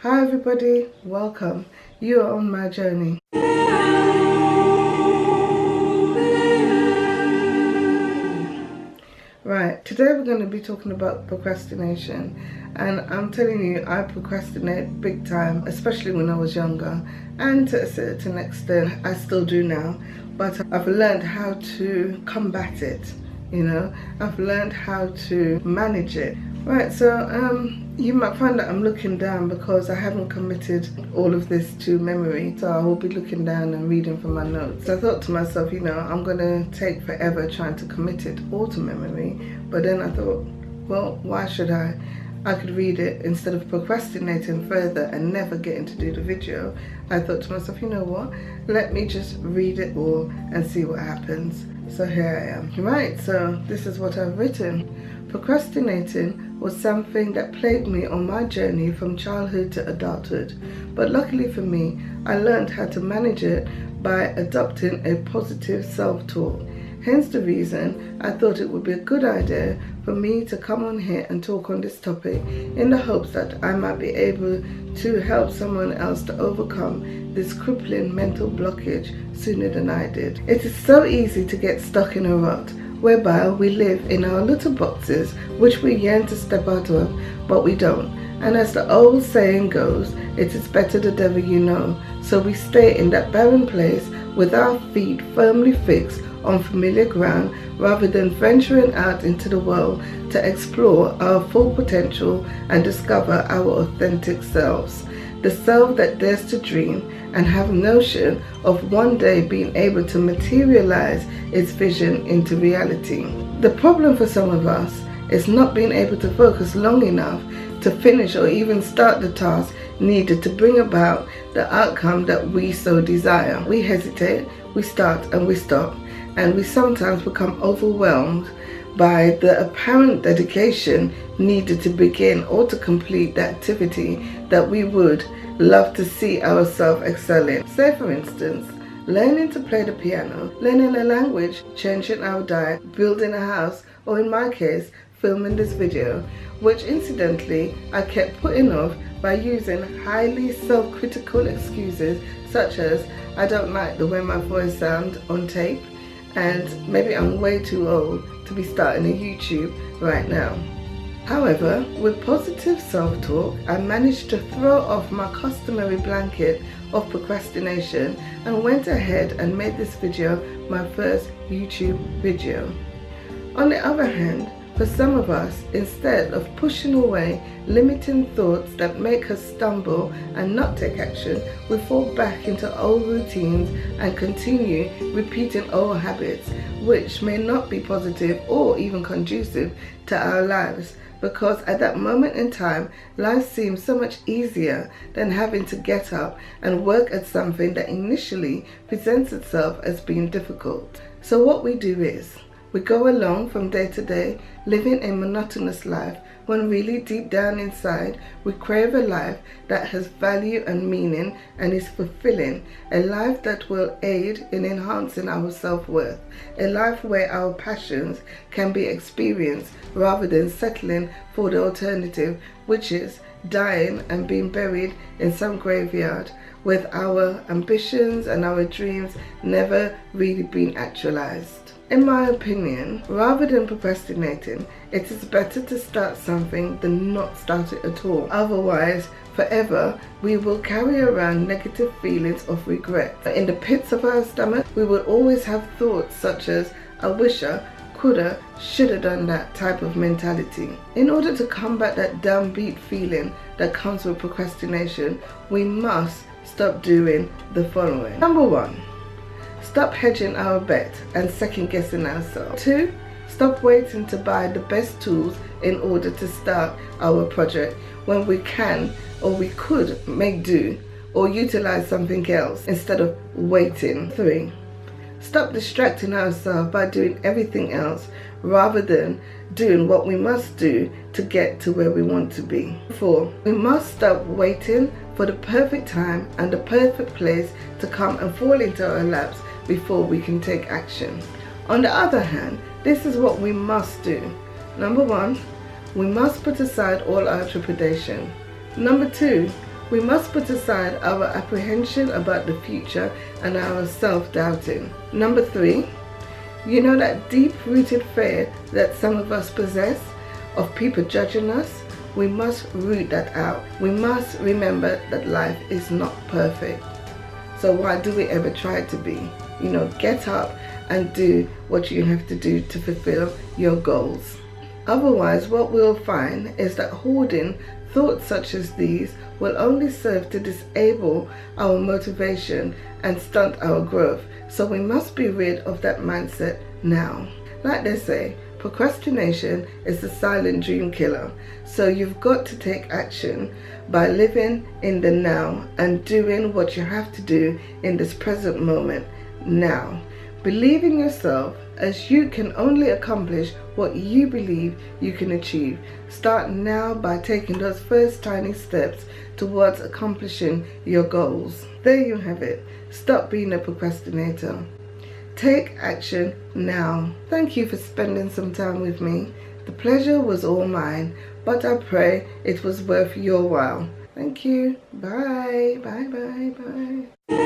Hi everybody, welcome. You are on my journey. Right, today we're going to be talking about procrastination, and I'm telling you, I procrastinate big time, especially when I was younger, and to a certain extent I still do now, but I've learned how to combat it, I've learned how to manage it. Right, so you might find that I'm looking down because I haven't committed all of this to memory, so I will be looking down and reading from my notes. So I thought to myself, I'm going to take forever trying to commit it all to memory, but then I thought, well, why should I? I could read it instead of procrastinating further and never getting to do the video. I thought to myself, you know what, let me just read it all and see what happens. So here I am. Right, so this is what I've written. Procrastinating was something that plagued me on my journey from childhood to adulthood, but luckily for me, I learned how to manage it by adopting a positive self-talk. Hence the reason I thought it would be a good idea for me to come on here and talk on this topic in the hopes that I might be able to help someone else to overcome this crippling mental blockage sooner than I did. It is so easy to get stuck in a rut whereby we live in our little boxes which we yearn to step out of, but we don't. And as the old saying goes, it is better the devil you know. So we stay in that barren place with our feet firmly fixed on familiar ground rather than venturing out into the world to explore our full potential and discover our authentic selves. The self that dares to dream and have notion of one day being able to materialize its vision into reality. The problem for some of us is not being able to focus long enough to finish or even start the task needed to bring about the outcome that we so desire. We hesitate, we start and we stop, and we sometimes become overwhelmed by the apparent dedication needed to begin or to complete the activity that we would love to see ourselves excel in. Say for instance, learning to play the piano, learning a language, changing our diet, building a house, or in my case, filming this video, which incidentally I kept putting off by using highly self-critical excuses such as I don't like the way my voice sounds on tape, and maybe I'm way too old to be starting a YouTube right now. However, with positive self-talk, I managed to throw off my customary blanket of procrastination and went ahead and made this video my first YouTube video. On the other hand, for some of us, instead of pushing away limiting thoughts that make us stumble and not take action, we fall back into old routines and continue repeating old habits, which may not be positive or even conducive to our lives, because at that moment in time, life seems so much easier than having to get up and work at something that initially presents itself as being difficult. So what we do is, we go along from day to day, living a monotonous life, when really deep down inside, we crave a life that has value and meaning and is fulfilling, a life that will aid in enhancing our self-worth, a life where our passions can be experienced rather than settling for the alternative, which is dying and being buried in some graveyard with our ambitions and our dreams never really being actualized. In my opinion, rather than procrastinating, it is better to start something than not start it at all. Otherwise, forever, we will carry around negative feelings of regret. In the pits of our stomach, we will always have thoughts such as, I wish I coulda, shoulda done that type of mentality. In order to combat that downbeat feeling that comes with procrastination, we must stop doing the following. Number 1. Stop hedging our bet and second guessing ourselves. 2. Stop waiting to buy the best tools in order to start our project when we can or we could make do or utilize something else instead of waiting. 3. Stop distracting ourselves by doing everything else rather than doing what we must do to get to where we want to be. 4. We must stop waiting for the perfect time and the perfect place to come and fall into our laps before we can take action. On the other hand, this is what we must do. Number 1, we must put aside all our trepidation. Number 2, We must put aside our apprehension about the future and our self-doubting. Number 3, you know that deep-rooted fear that some of us possess of people judging us? We must root that out. We must remember that life is not perfect. So why do we ever try to be? Get up and do what you have to do to fulfill your goals. Otherwise, what we'll find is that hoarding thoughts such as these will only serve to disable our motivation and stunt our growth. So we must be rid of that mindset now. Like they say, procrastination is the silent dream killer. So you've got to take action by living in the now and doing what you have to do in this present moment now. Believe in yourself, as you can only accomplish what you believe you can achieve. Start now by taking those first tiny steps towards accomplishing your goals. There you have it. Stop being a procrastinator. Take action now. Thank you for spending some time with me. The pleasure was all mine, but I pray it was worth your while. Thank you. Bye. Bye, bye, bye.